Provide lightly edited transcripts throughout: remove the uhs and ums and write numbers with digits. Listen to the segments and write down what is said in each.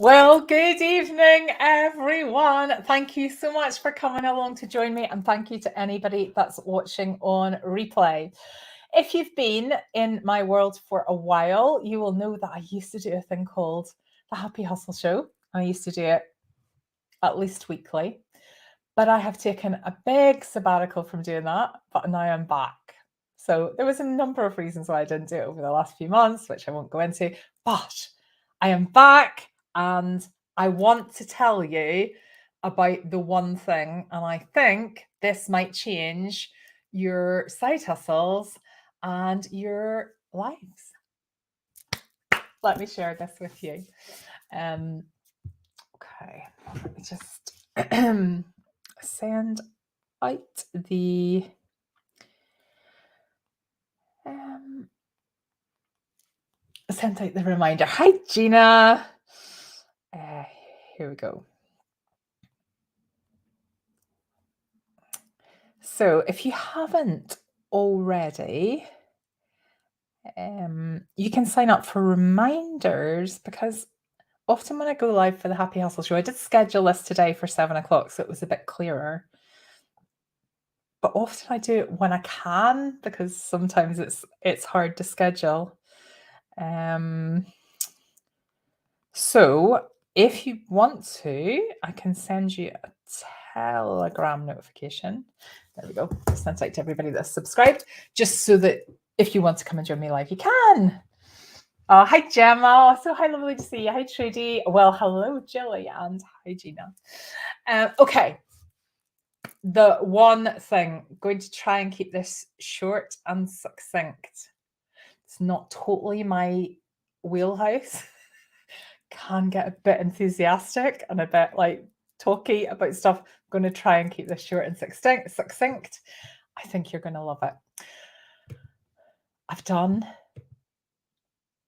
Well, good evening, everyone. Thank you so much for coming along to join me, and thank you to anybody that's watching on replay. If you've been in my world for a while, you will know that I used to do a thing called the Happy Hustle Show. I used to do it at least weekly, but I have taken a big sabbatical from doing that, but now I'm back. So there was a number of reasons why I didn't do it over the last few months, which I won't go into, but I am back and I want to tell you about the one thing, and I think this might change your side hustles and your lives. Let me share this with you. Okay, let me just send out the reminder. Hi, Gina. Here we go. So if you haven't already, you can sign up for reminders, because often when I go live for the Happy Hustle Show, I did schedule this today for 7 o'clock, so it was a bit clearer. But often I do it when I can, because sometimes it's hard to schedule. So if you want to, I can send you a Telegram notification. There we go. I sent out to everybody that's subscribed, just so that if you want to come and join me live, you can. Oh, hi, Gemma. So hi, lovely to see you. Hi, Trudy. Well, hello, Jilly, and hi, Gina. Okay. The one thing, going to try and keep this short and succinct. It's not totally my wheelhouse. Can get a bit enthusiastic and a bit like talky about stuff. I'm going to try and keep this short and succinct. I think you're going to love it. I've done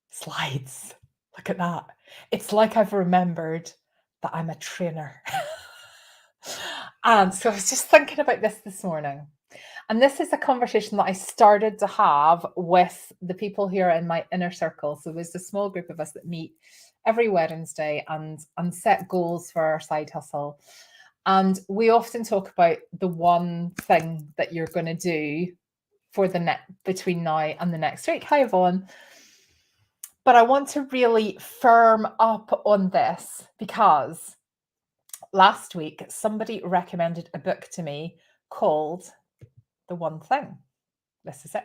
slides. Look at that. It's like I've remembered that I'm a trainer. And so I was just thinking about this morning. And this is a conversation that I started to have with the people here in my inner circle. So there's a small group of us that meet every Wednesday and set goals for our side hustle. And we often talk about the one thing that you're going to do for the between now and the next week. Hi, Yvonne. But I want to really firm up on this, because last week somebody recommended a book to me called The One Thing. This is it.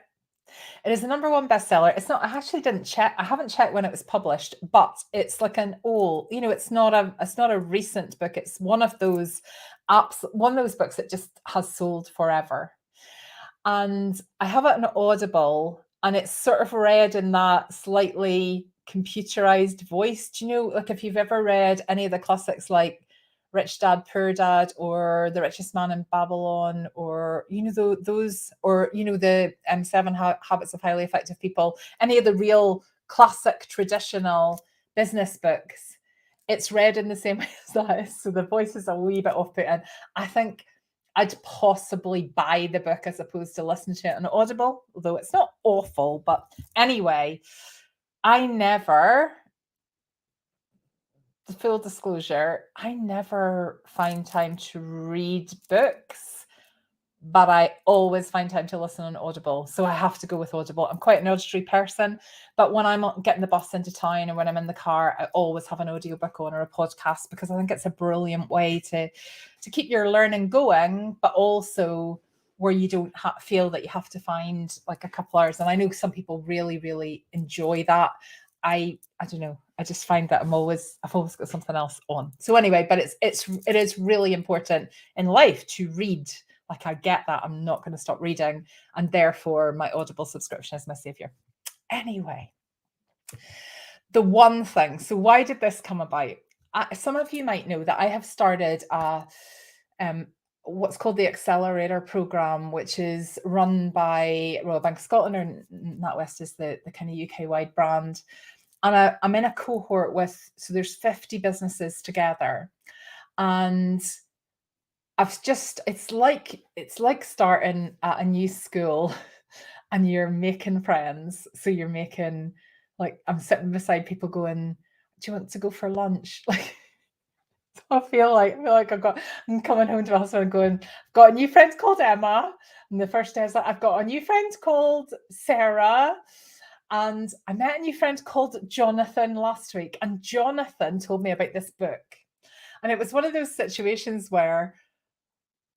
It is the #1 bestseller. It's not, I actually didn't check. I haven't checked when it was published, but it's like an old, it's not a recent book. It's one of those books that just has sold forever. And I have it on Audible, and it's sort of read in that slightly computerized voice. Do you know, like if you've ever read any of the classics like Rich Dad, Poor Dad, or The Richest Man in Babylon, or those, or the 7 Habits of Highly Effective People, any of the real classic traditional business books, it's read in the same way as that. So the voice is a wee bit off-putting. I think I'd possibly buy the book as opposed to listen to it on Audible, although it's not awful. But anyway, full disclosure, I never find time to read books, but I always find time to listen on Audible. So I have to go with Audible. I'm quite an auditory person, but when I'm getting the bus into town or when I'm in the car, I always have an audiobook on or a podcast, because I think it's a brilliant way to keep your learning going, but also where you don't feel that you have to find like a couple hours. And I know some people really, really enjoy that. I don't know. I just find that I've always got something else on. So anyway, but it is really important in life to read. Like, I get that. I'm not going to stop reading, and therefore my Audible subscription is my savior. Anyway, the one thing. So why did this come about? Some of you might know that I have started what's called the Accelerator Programme, which is run by Royal Bank of Scotland, or NatWest is the kind of UK-wide brand. And I'm in a cohort so there's 50 businesses together. And it's like starting at a new school and you're making friends. So you're making, like, I'm sitting beside people going, do you want to go for lunch? Like, I feel like I'm coming home to my husband and going, I've got a new friend called Emma. And the first day I was like, I've got a new friend called Sarah. And I met a new friend called Jonathan last week. And Jonathan told me about this book. And it was one of those situations where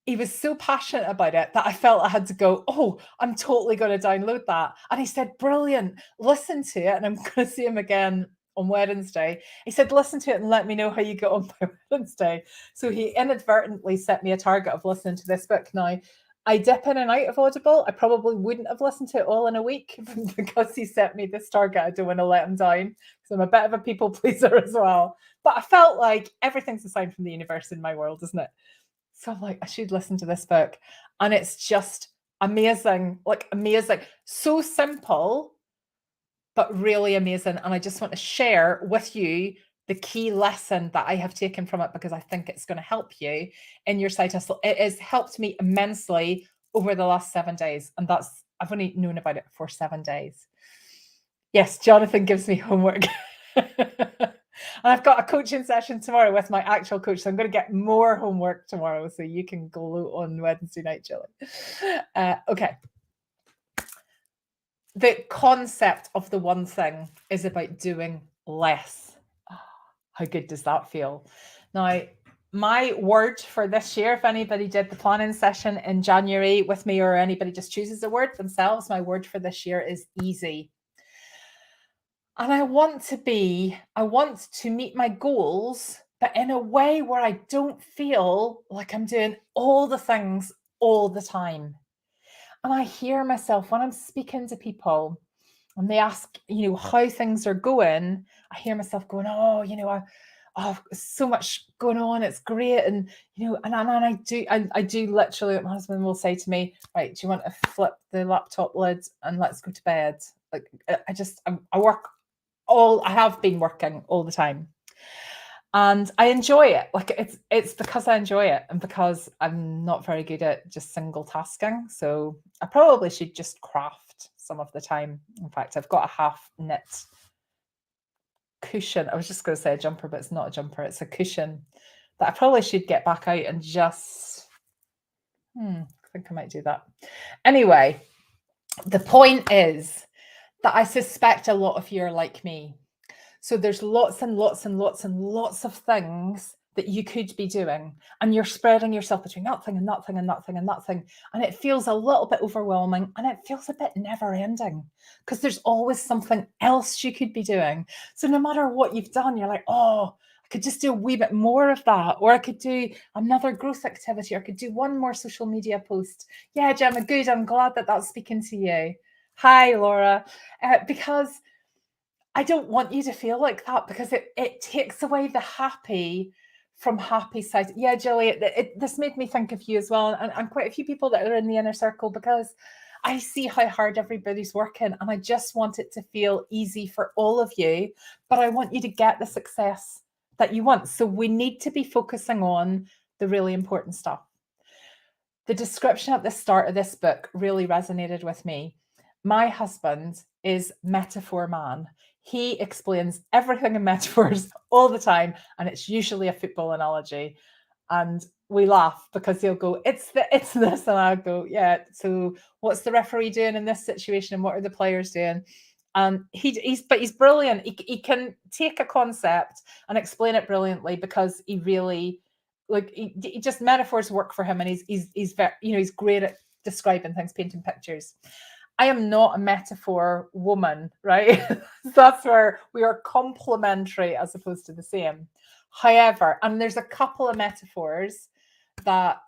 he was so passionate about it that I felt I had to go, oh, I'm totally going to download that. And he said, brilliant, listen to it. And I'm going to see him again on Wednesday. He said, listen to it and let me know how you get on by Wednesday. So he inadvertently set me a target of listening to this book. Now, I dip in and out of Audible. I probably wouldn't have listened to it all in a week because he set me this target. I don't want to let him down because I'm a bit of a people pleaser as well. But I felt like everything's a sign from the universe in my world, isn't it? So I'm like, I should listen to this book. And it's just amazing, like amazing. So simple, but really amazing. And I just want to share with you the key lesson that I have taken from it because I think it's going to help you in your side hustle. It has helped me immensely over the last 7 days. And I've only known about it for 7 days. Yes, Jonathan gives me homework. And I've got a coaching session tomorrow with my actual coach. So I'm going to get more homework tomorrow so you can gloat on Wednesday night, Julie. Okay. The concept of the one thing is about doing less. Oh, how good does that feel? Now, my word for this year, if anybody did the planning session in January with me or anybody just chooses a word themselves, my word for this year is easy. And I want to meet my goals, but in a way where I don't feel like I'm doing all the things all the time. And I hear myself when I'm speaking to people and they ask, how things are going, I hear myself going, so much going on. It's great. And, and I do literally, my husband will say to me, right, do you want to flip the laptop lid and let's go to bed? Like, I have been working all the time and I enjoy it. Like it's because I enjoy it and because I'm not very good at just single tasking. So I probably should just craft some of the time. In fact, I've got a half knit cushion. I was just going to say a jumper, but it's not a jumper. It's a cushion that I probably should get back out and just, I think I might do that. Anyway, the point is that I suspect a lot of you are like me. So there's lots and lots and lots and lots of things that you could be doing, and you're spreading yourself between that thing and that thing and that thing and that thing. And it feels a little bit overwhelming and it feels a bit never ending because there's always something else you could be doing. So no matter what you've done, you're like, oh, I could just do a wee bit more of that, or I could do another growth activity, or I could do one more social media post. Yeah, Gemma, good. I'm glad that that's speaking to you. Hi, Laura. Because I don't want you to feel like that because it takes away the happy from happy side. Yeah, Julie, this made me think of you as well, and quite a few people that are in the inner circle because I see how hard everybody's working and I just want it to feel easy for all of you, but I want you to get the success that you want. So we need to be focusing on the really important stuff. The description at the start of this book really resonated with me. My husband is metaphor man. He explains everything in metaphors all the time, and it's usually a football analogy. And we laugh because he'll go, it's this, and I'll go, yeah. So what's the referee doing in this situation, and what are the players doing? And he's brilliant. He can take a concept and explain it brilliantly because he really he just metaphors work for him, and he's very, he's great at describing things, painting pictures. I am not a metaphor woman, right? That's where we are complementary as opposed to the same. However, and there's a couple of metaphors that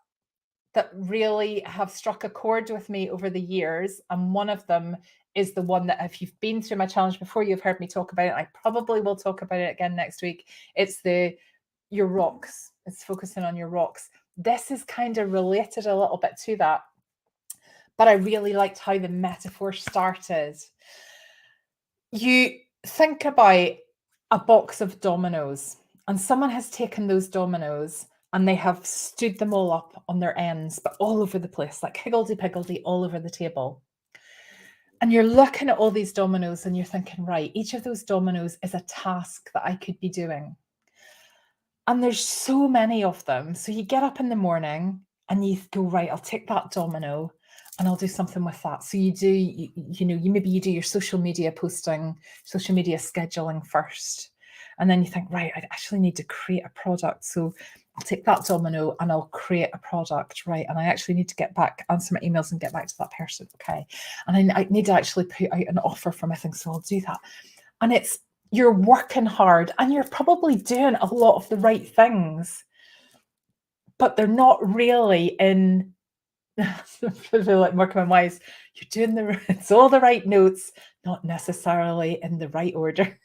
really have struck a chord with me over the years. And one of them is the one that if you've been through my challenge before, you've heard me talk about it. I probably will talk about it again next week. It's your rocks. It's focusing on your rocks. This is kind of related a little bit to that. But I really liked how the metaphor started. You think about a box of dominoes, and someone has taken those dominoes and they have stood them all up on their ends, but all over the place, like higgledy-piggledy all over the table. And you're looking at all these dominoes and you're thinking, right, each of those dominoes is a task that I could be doing. And there's so many of them. So you get up in the morning and you go, right, I'll take that domino and I'll do something with that. So you do, maybe you do your social media posting, social media scheduling first. And then you think, right, I actually need to create a product. So I'll take that domino and I'll create a product, right? And I actually need to get back, answer my emails and get back to that person. Okay. And I need to actually put out an offer for my thing. So I'll do that. And you're working hard and you're probably doing a lot of the right things, but they're not really in, I feel like Mark my wise, you're doing it's all the right notes, not necessarily in the right order.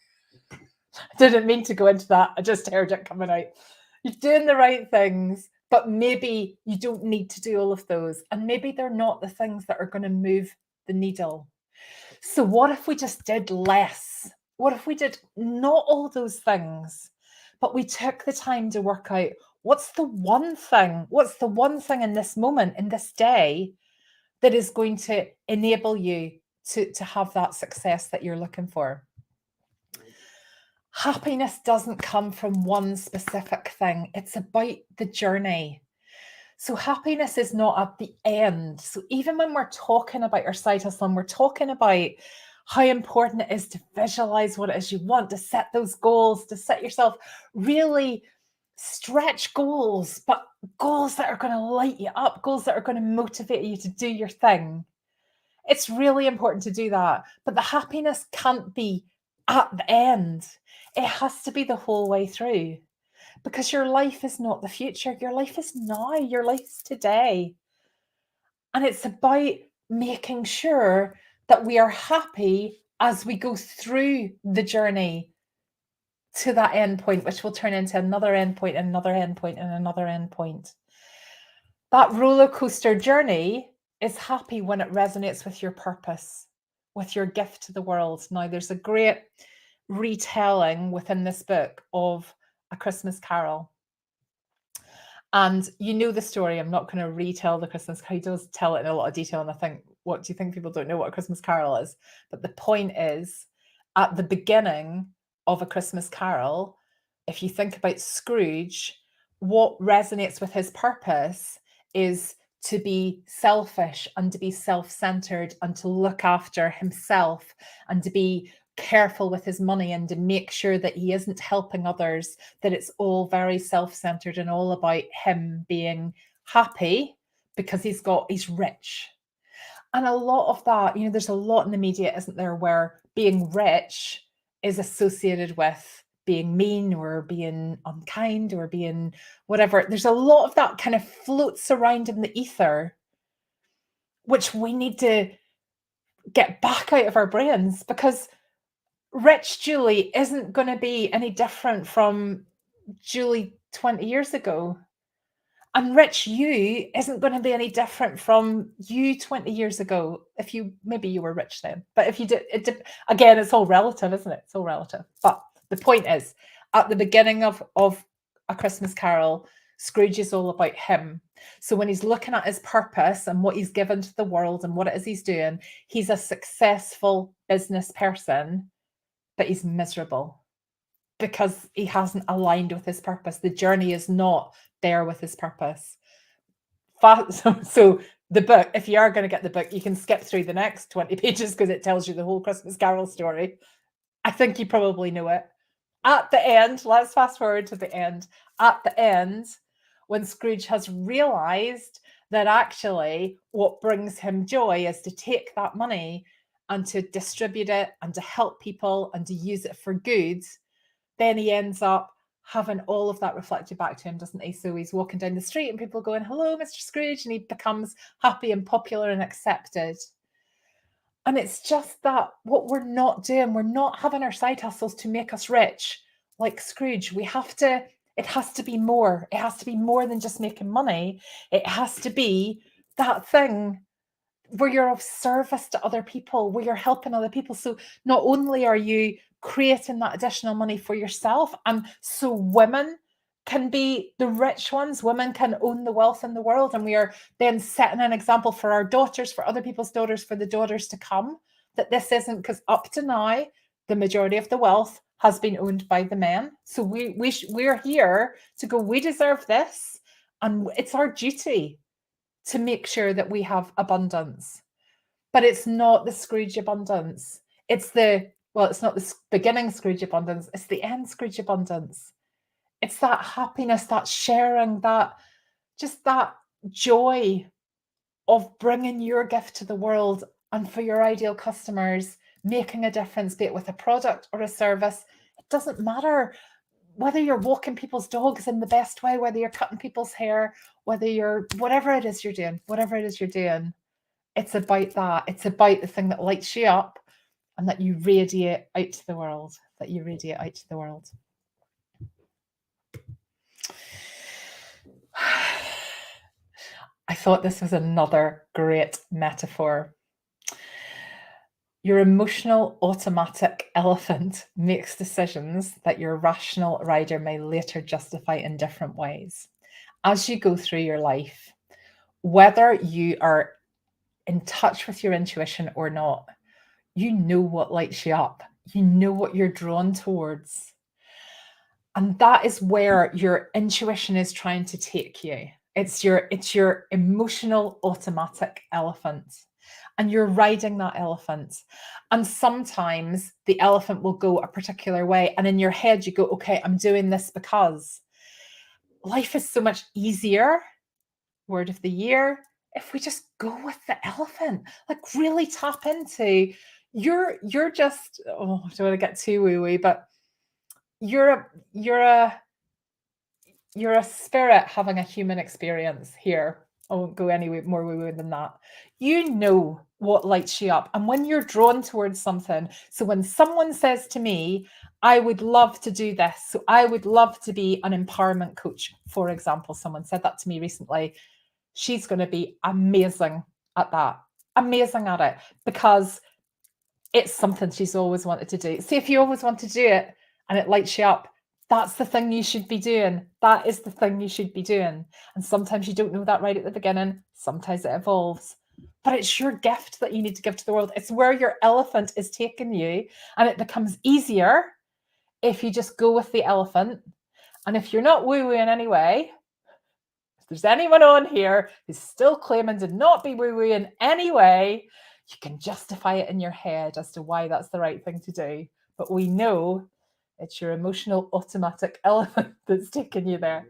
I didn't mean to go into that. I just heard it coming out. You're doing the right things, but maybe you don't need to do all of those. And maybe they're not the things that are going to move the needle. So what if we just did less? What if we did not all those things, but we took the time to work out what's the one thing in this moment, in this day, that is going to enable you to have that success that you're looking for? Happiness doesn't come from one specific thing. It's about the journey. So happiness is not at the end. So even when we're talking about your side hustle and we're talking about how important it is to visualize what it is you want, to set those goals, to set yourself really stretch goals, but goals that are going to light you up, goals that are going to motivate you to do your thing. It's really important to do that. But the happiness can't be at the end. It has to be the whole way through. Because your life is not the future. Your life is now. Your life is today. And it's about making sure that we are happy as we go through the journey to that end point, which will turn into another end point, and another end point, and another end point. That roller coaster journey is happy when it resonates with your purpose, with your gift to the world. Now, there's a great retelling within this book of A Christmas Carol. And you know the story. I'm not going to retell the Christmas Carol. He does tell it in a lot of detail. And I think, what do you think people don't know what A Christmas Carol is? But the point is, at the beginning of A Christmas Carol, if you think about Scrooge, what resonates with his purpose is to be selfish and to be self-centered and to look after himself and to be careful with his money and to make sure that he isn't helping others, that it's all very self-centered and all about him being happy because he's rich. And a lot of that, there's a lot in the media, isn't there, where being rich is associated with being mean or being unkind or being whatever. There's a lot of that kind of floats around in the ether, which we need to get back out of our brains, because rich Julie isn't going to be any different from Julie 20 years ago. And rich you isn't going to be any different from you 20 years ago. Maybe you were rich then, but if you did, again, it's all relative, isn't it? It's all relative. But the point is, at the beginning of A Christmas Carol, Scrooge is all about him. So when he's looking at his purpose and what he's given to the world and what it is he's doing, he's a successful business person, but he's miserable because he hasn't aligned with his purpose. The journey is not there with his purpose. So the book, if you are going to get the book, you can skip through the next 20 pages because it tells you the whole Christmas Carol story. I think you probably know it. At the end, let's fast forward to the end. At the end, when Scrooge has realized that actually what brings him joy is to take that money and to distribute it and to help people and to use it for good, then he ends up having all of that reflected back to him, doesn't he? So he's walking down the street and people going, "Hello, Mr. Scrooge," and he becomes happy and popular and accepted. And it's just that what we're not doing, we're not having our side hustles to make us rich like Scrooge. It has to be more. It has to be more than just making money. It has to be that thing where you're of service to other people, where you're helping other people. So not only are you creating that additional money for yourself, and so women can be the rich ones, women can own the wealth in the world, and we are then setting an example for our daughters, for other people's daughters, for the daughters to come, that this isn't, because up to now, the majority of the wealth has been owned by the men. So we're here to go, we deserve this. And it's our duty to make sure that we have abundance. But it's not the Scrooge abundance. It's it's not the beginning Scrooge abundance. It's the end Scrooge abundance. It's that happiness, that sharing, that joy of bringing your gift to the world and for your ideal customers, making a difference, be it with a product or a service. It doesn't matter whether you're walking people's dogs in the best way, whether you're cutting people's hair, whatever it is you're doing. It's about that. It's about the thing that lights you up and that you radiate out to the world, I thought this was another great metaphor. Your emotional automatic elephant makes decisions that your rational rider may later justify in different ways. As you go through your life, whether you are in touch with your intuition or not, you know what lights you up. You know what you're drawn towards. And that is where your intuition is trying to take you. It's your emotional automatic elephant. And you're riding that elephant. And sometimes the elephant will go a particular way. And in your head, you go, okay, I'm doing this because life is so much easier. Word of the year. If we just go with the elephant, like really tap into, you're just, I don't want to get too woo-woo, but you're a spirit having a human experience here. I won't go any more woo-woo than that. You know what lights you up. And when you're drawn towards something, so when someone says to me, I would love to do this, so I would love to be an empowerment coach, for example, someone said that to me recently. She's going to be amazing at that, amazing at it, because it's something she's always wanted to do. See, if you always want to do it and it lights you up, that's the thing you should be doing. That is the thing you should be doing. And sometimes you don't know that right at the beginning. Sometimes it evolves. But it's your gift that you need to give to the world. It's where your elephant is taking you. And it becomes easier if you just go with the elephant. And if you're not woo-woo in any way, if there's anyone on here who's still claiming to not be woo-woo in any way, you can justify it in your head as to why that's the right thing to do. But we know it's your emotional automatic elephant that's taking you there.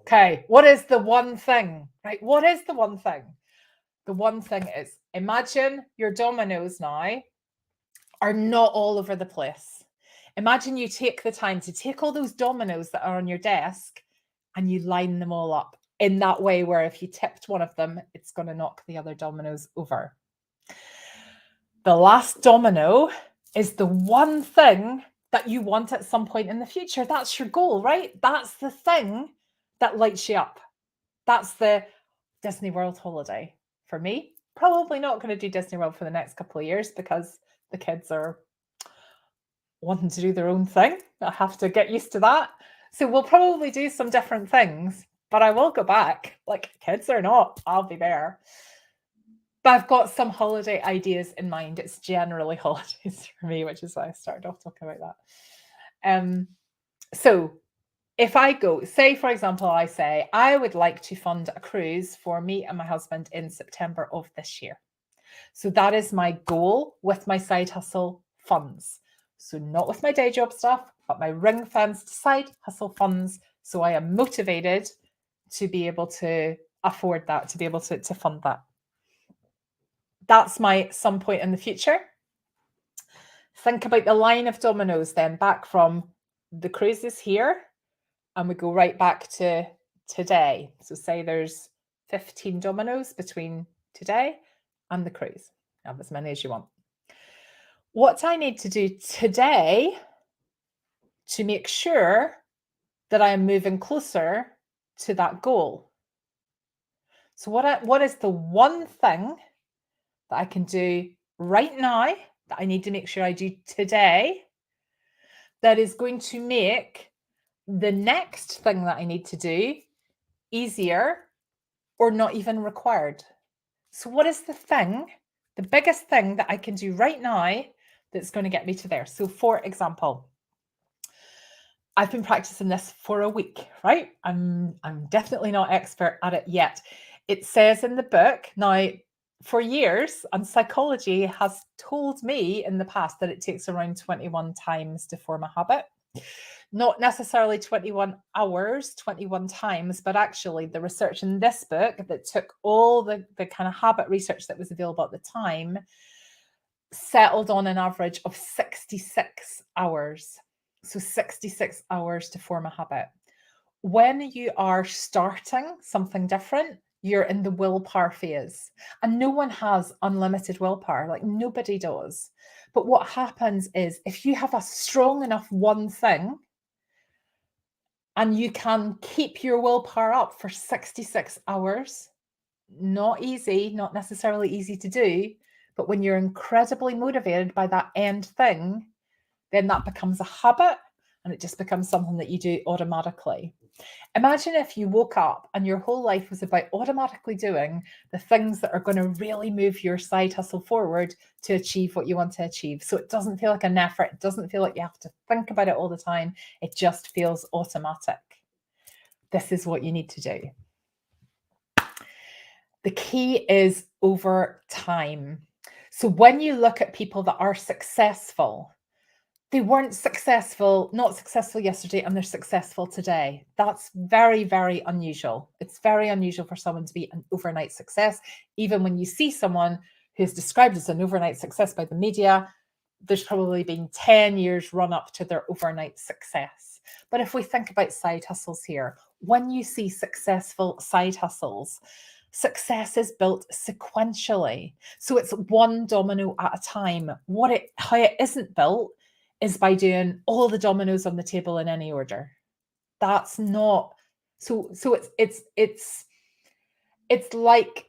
Okay, what is the one thing, right? What is the one thing? The one thing is, imagine your dominoes now are not all over the place. Imagine you take the time to take all those dominoes that are on your desk and you line them all up in that way where if you tipped one of them, it's going to knock the other dominoes over. The last domino is the one thing that you want at some point in the future. That's your goal, right? That's the thing that lights you up. That's the Disney World holiday. For me, probably not going to do Disney World for the next couple of years because the kids are wanting to do their own thing. I have to get used to that. So we'll probably do some different things, but I will go back. Like, kids or not, I'll be there. But I've got some holiday ideas in mind. It's generally holidays for me, which is why I started off talking about that. So if I go, say, for example, I say, I would like to fund a cruise for me and my husband in September of this year. So that is my goal with my side hustle funds. So not with my day job stuff, but my ring-fenced side hustle funds. So I am motivated to be able to afford that, to be able to fund that. That's my some point in the future. Think about the line of dominoes then, back from the cruises here, and we go right back to today. So say there's 15 dominoes between today and the cruise. Have as many as you want. What I need to do today to make sure that I am moving closer to that goal. So what is the one thing that I can do right now that I need to make sure I do today that is going to make the next thing that I need to do easier or not even required? So what is the thing The biggest thing that I can do right now that's going to get me to there. So for example, I've been practicing this for a week, right? I'm definitely not expert at it yet. It says in the book, now for years, and psychology has told me in the past that it takes around 21 times to form a habit. Not necessarily 21 hours, 21 times, but actually the research in this book that took all the kind of habit research that was available at the time settled on an average of 66 hours. So 66 hours to form a habit. When you are starting something different, you're in the willpower phase. And no one has unlimited willpower, like nobody does. But what happens is if you have a strong enough one thing and you can keep your willpower up for 66 hours, not easy, not necessarily easy to do, but when you're incredibly motivated by that end thing, then that becomes a habit and it just becomes something that you do automatically. Imagine if you woke up and your whole life was about automatically doing the things that are going to really move your side hustle forward to achieve what you want to achieve. So it doesn't feel like an effort. It doesn't feel like you have to think about it all the time. It just feels automatic. This is what you need to do. The key is over time. So when you look at people that are successful, they weren't successful, not successful yesterday, and they're successful today. That's very, very unusual. It's very unusual for someone to be an overnight success. Even when you see someone who's described as an overnight success by the media, there's probably been 10 years run up to their overnight success. But if we think about side hustles here, when you see successful side hustles, success is built sequentially. So it's one domino at a time. How it isn't built is by doing all the dominoes on the table in any order. That's not so it's like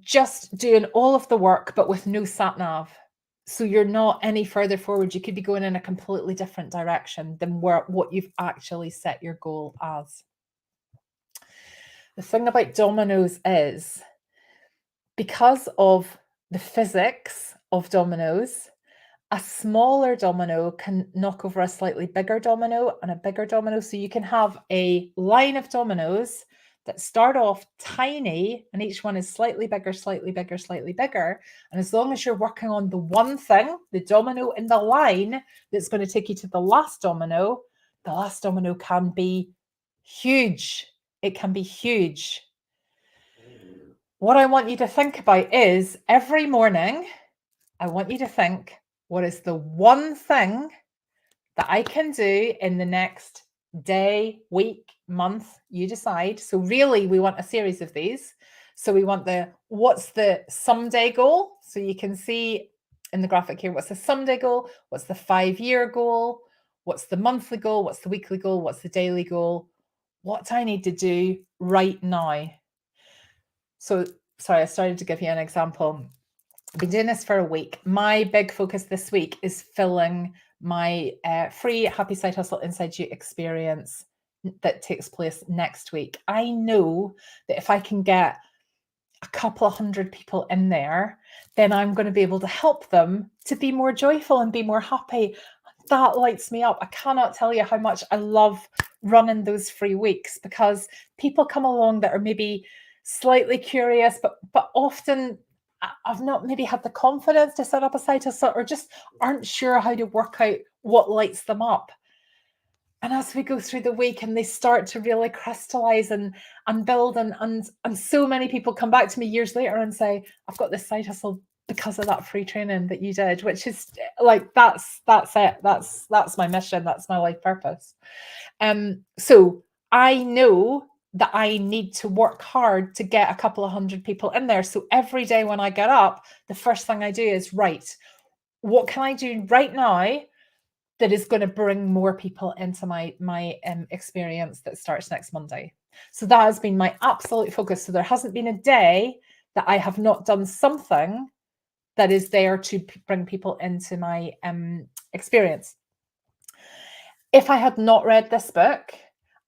just doing all of the work but with no sat nav. So you're not any further forward. You could be going in a completely different direction than what you've actually set your goal as. The thing about dominoes is because of the physics of dominoes, a smaller domino can knock over a slightly bigger domino and a bigger domino. So you can have a line of dominoes that start off tiny and each one is slightly bigger, slightly bigger, slightly bigger. And as long as you're working on the one thing, the domino in the line that's going to take you to the last domino can be huge. It can be huge. What I want you to think about is every morning, I want you to think, what is the one thing that I can do in the next day, week, month? You decide. So really, we want a series of these. So we want what's the someday goal? So you can see in the graphic here, what's the someday goal? What's the 5-year goal? What's the monthly goal? What's the weekly goal? What's the daily goal? What do I need to do right now? So, sorry, I started to give you an example. I've been doing this for a week. My big focus this week is filling my free Happy Side Hustle Inside You experience that takes place next week. I know that if I can get a couple of hundred people in there, then I'm going to be able to help them to be more joyful and be more happy. That lights me up. I cannot tell you how much I love running those free weeks because people come along that are maybe slightly curious, but often I've not maybe had the confidence to set up a side hustle or just aren't sure how to work out what lights them up. And as we go through the week and they start to really crystallize and build and so many people come back to me years later and say, I've got this side hustle because of that free training that you did, which is like, that's it. That's my mission. That's my life purpose. So I know that I need to work hard to get a couple of hundred people in there. So every day when I get up, the first thing I do is, right, what can I do right now that is going to bring more people into my experience that starts next Monday? So that has been my absolute focus. So there hasn't been a day that I have not done something that is there to bring people into my experience. If I had not read this book,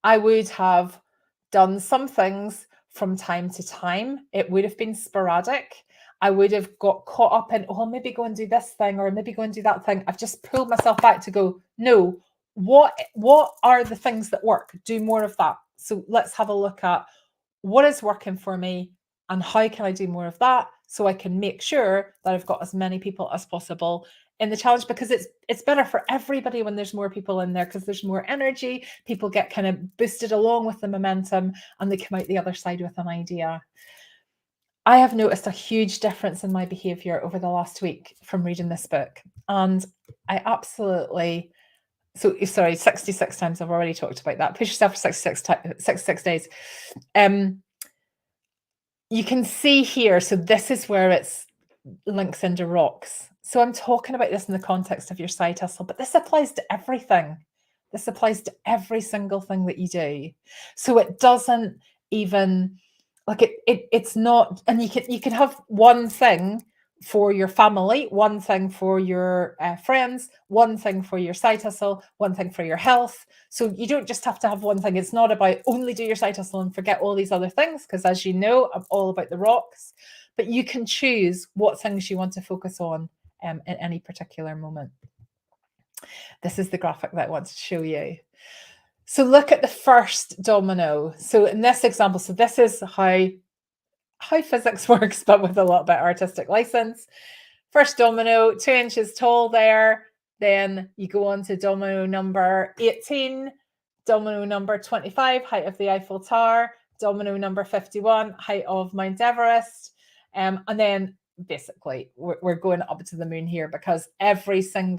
I would have done some things from time to time. It would have been sporadic. I would have got caught up in, oh, maybe go and do this thing or maybe go and do that thing. I've just pulled myself back to go, no, what are the things that work? Do more of that. So let's have a look at what is working for me and how can I do more of that so I can make sure that I've got as many people as possible in the challenge, because it's better for everybody when there's more people in there, because there's more energy, people get kind of boosted along with the momentum and they come out the other side with an idea. I have noticed a huge difference in my behavior over the last week from reading this book, and I absolutely, so sorry, 66 times, I've already talked about that. Push yourself for 66 days. You can see here, so this is where it's links into rocks. So I'm talking about this in the context of your side hustle, but this applies to everything. This applies to every single thing that you do. So it doesn't even, like it's not, and you can have one thing for your family, one thing for your friends, one thing for your side hustle, one thing for your health. So you don't just have to have one thing. It's not about only do your side hustle and forget all these other things, because as you know, I'm all about the rocks, but you can choose what things you want to focus on in any particular moment. This is the graphic that I want to show you. So look at the first domino. So in this example, so this is how physics works, but with a little bit artistic license. First domino, 2 inches tall there. Then you go on to domino number 18, domino number 25, height of the Eiffel Tower, domino number 51, height of Mount Everest. And then basically we're going up to the moon here, because every time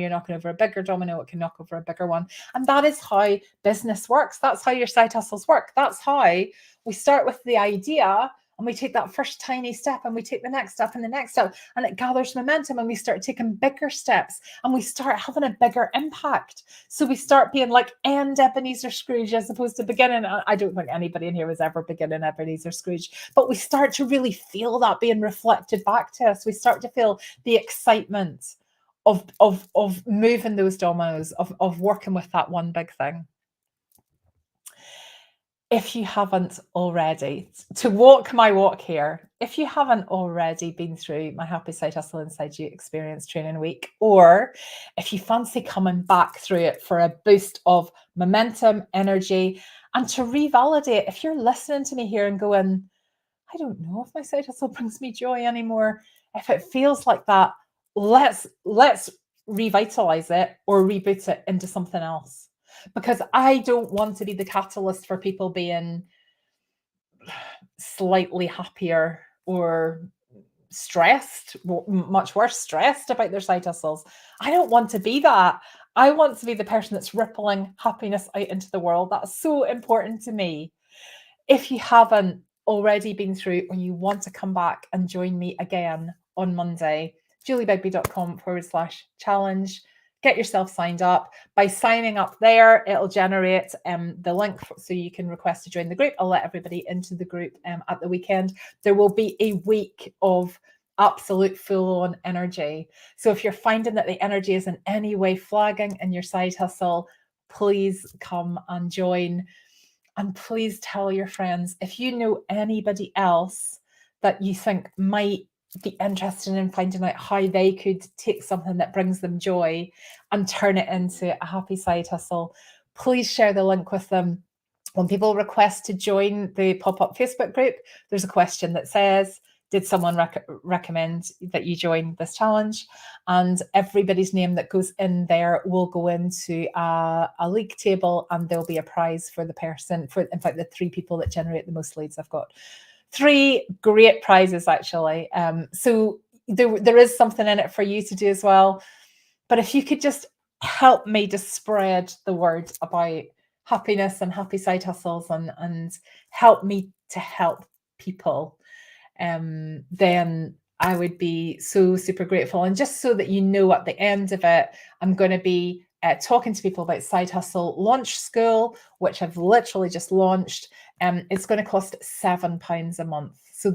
you're knocking over a bigger domino, it can knock over a bigger one. And that is how business works. That's how your side hustles work. That's how we start with the idea, and we take that first tiny step, and we take the next step and the next step, and it gathers momentum, and we start taking bigger steps, and we start having a bigger impact. So we start being like end Ebenezer Scrooge as opposed to beginning. I don't think anybody in here was ever beginning Ebenezer Scrooge, but we start to really feel that being reflected back to us. We start to feel the excitement of moving those dominoes, of working with that one big thing. If you haven't already, to walk my walk here, if you haven't already been through my Happy Side Hustle Inside You Experience Training Week, or if you fancy coming back through it for a boost of momentum, energy, and to revalidate, if you're listening to me here and going, I don't know if my side hustle brings me joy anymore, if it feels like that, let's revitalize it or reboot it into something else. Because I don't want to be the catalyst for people being slightly happier or stressed, much worse, stressed about their side hustles. I don't want to be that. I want to be the person that's rippling happiness out into the world. That's so important to me. If you haven't already been through, or you want to come back and join me again on Monday, juliebegbie.com/challenge. Get yourself signed up. By signing up there, it'll generate the link so you can request to join the group. I'll let everybody into the group at the weekend. There will be a week of absolute full-on energy. So if you're finding that the energy is in any way flagging in your side hustle, please come and join. And please tell your friends. If you know anybody else that you think might be interested in finding out how they could take something that brings them joy and turn it into a happy side hustle, please share the link with them. When people request to join the pop-up Facebook group, there's a question that says, did someone recommend that you join this challenge? And everybody's name that goes in there will go into a league table, and there'll be a prize for the person, for in fact the 3 people that generate the most leads. I've got 3 great prizes actually. So there is something in it for you to do as well. But if you could just help me to spread the word about happiness and happy side hustles, and help me to help people, then I would be so super grateful. And just so that you know, at the end of it, I'm going to be talking to people about Side Hustle Launch School, which I've literally just launched. It's going to cost £7 a month. So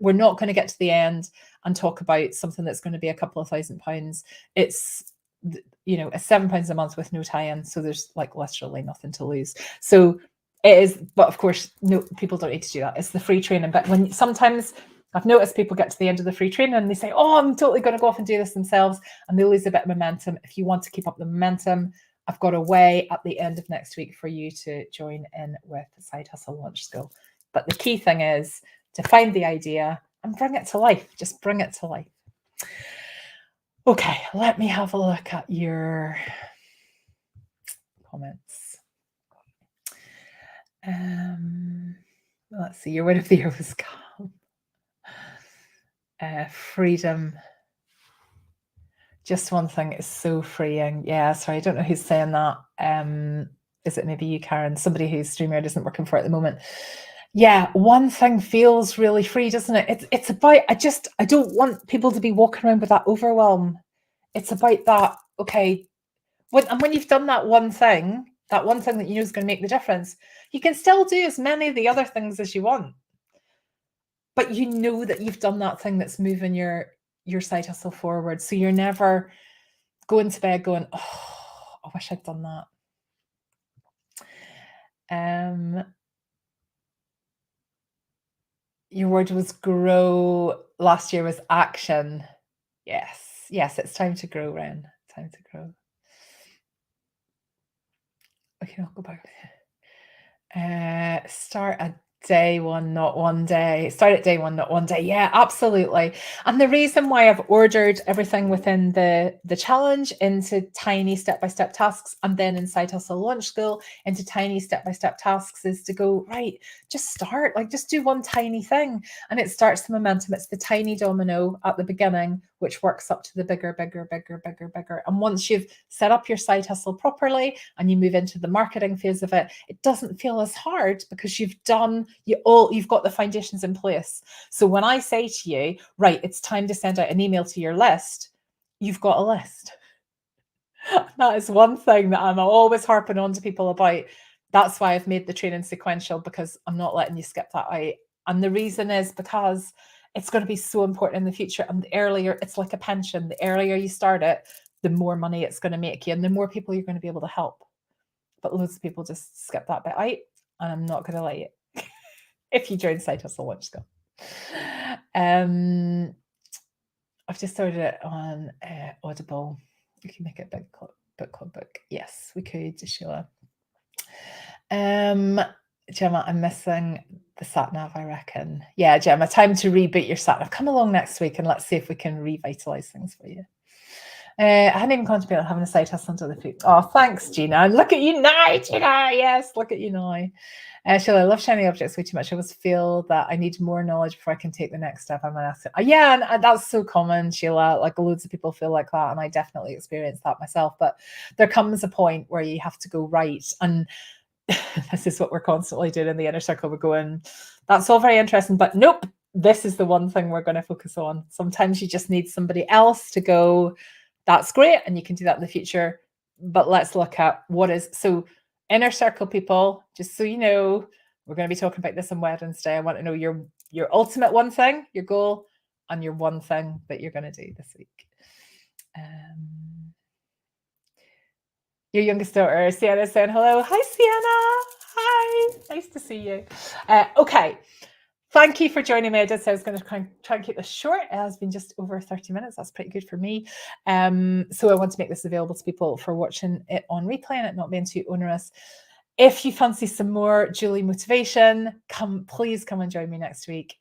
we're not going to get to the end and talk about something that's going to be a couple of £1,000. It's, a £7 a month with no tie-in. So there's like literally nothing to lose. So it is, but of course, no, people don't need to do that. It's the free training. But when sometimes I've noticed people get to the end of the free training and they say, oh, I'm totally going to go off and do this themselves, and they lose a bit of momentum. If you want to keep up the momentum, I've got a way at the end of next week for you to join in with Side Hustle Launch School. But the key thing is to find the idea and bring it to life. Just bring it to life. Okay, let me have a look at your comments. Let's see, your word of the year was calm. Freedom. Just one thing is so freeing. Yeah, sorry, I don't know who's saying that. Is it maybe you, Karen? Somebody whose StreamYard isn't working for at the moment. Yeah, one thing feels really free, doesn't it? It's about, I don't want people to be walking around with that overwhelm. It's about that, okay, when you've done that one thing that you know is going to make the difference, you can still do as many of the other things as you want. But you know that you've done that thing that's moving your side hustle forward. So you're never going to bed going, oh, I wish I'd done that. Your word was grow. Last year was action. Yes, it's time to grow, Ren. Time to grow. Okay, I'll go back. Start at day one, not one day. Start at day one, not one day. Yeah, absolutely. And the reason why I've ordered everything within the challenge into tiny step-by-step tasks, and then in Side Hustle Launch School into tiny step-by-step tasks, is to go, right, just start, like just do one tiny thing. And it starts the momentum. It's the tiny domino at the beginning, which works up to the bigger. And once you've set up your side hustle properly and you move into the marketing phase of it, it doesn't feel as hard because you've got the foundations in place. So when I say to you, right, it's time to send out an email to your list, you've got a list. That is one thing that I'm always harping on to people about. That's why I've made the training sequential, because I'm not letting you skip that out. And the reason is because it's going to be so important in the future. And the earlier, it's like a pension. The earlier you start it, the more money it's going to make you and the more people you're going to be able to help. But loads of people just skip that bit out, and I'm not going to let you if you join Side Hustle Launch School. I've just started it on Audible. You can make it a book club book. Yes, we could, Sheila. Gemma, I'm missing the sat nav, I reckon. Yeah, Gemma, time to reboot your sat nav. Come along next week and let's see if we can revitalize things for you. I hadn't even contemplated having a side hustle until the feet. Oh, thanks, Gina. Look at you now, Gina. Yes, look at you now. Sheila, I love shiny objects way too much. I always feel that I need more knowledge before I can take the next step. I'm gonna ask it. Yeah, and that's so common, Sheila. Like loads of people feel like that, and I definitely experienced that myself. But there comes a point where you have to go right, and this is what we're constantly doing in the inner circle. We're going, that's all very interesting, but nope, this is the one thing we're going to focus on. Sometimes you just need somebody else to go, that's great, and you can do that in the future, but let's look at what is. So inner circle people, just so you know, we're going to be talking about this on Wednesday. I want to know your ultimate one thing, your goal, and your one thing that you're going to do this week. Your youngest daughter, Sienna, saying hello. Hi, Sienna. Hi. Nice to see you. Okay. Thank you for joining me. I did say I was going to try and keep this short. It has been just over 30 minutes. That's pretty good for me. So I want to make this available to people for watching it on replay and it not being too onerous. If you fancy some more Julie motivation, please come and join me next week.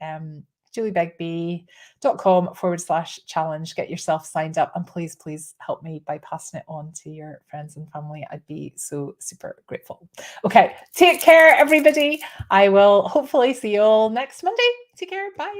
juliebegbie.com/challenge. Get yourself signed up, and please help me by passing it on to your friends and family. I'd be so super grateful. Okay, take care, everybody. I will hopefully see you all next Monday. Take care. Bye.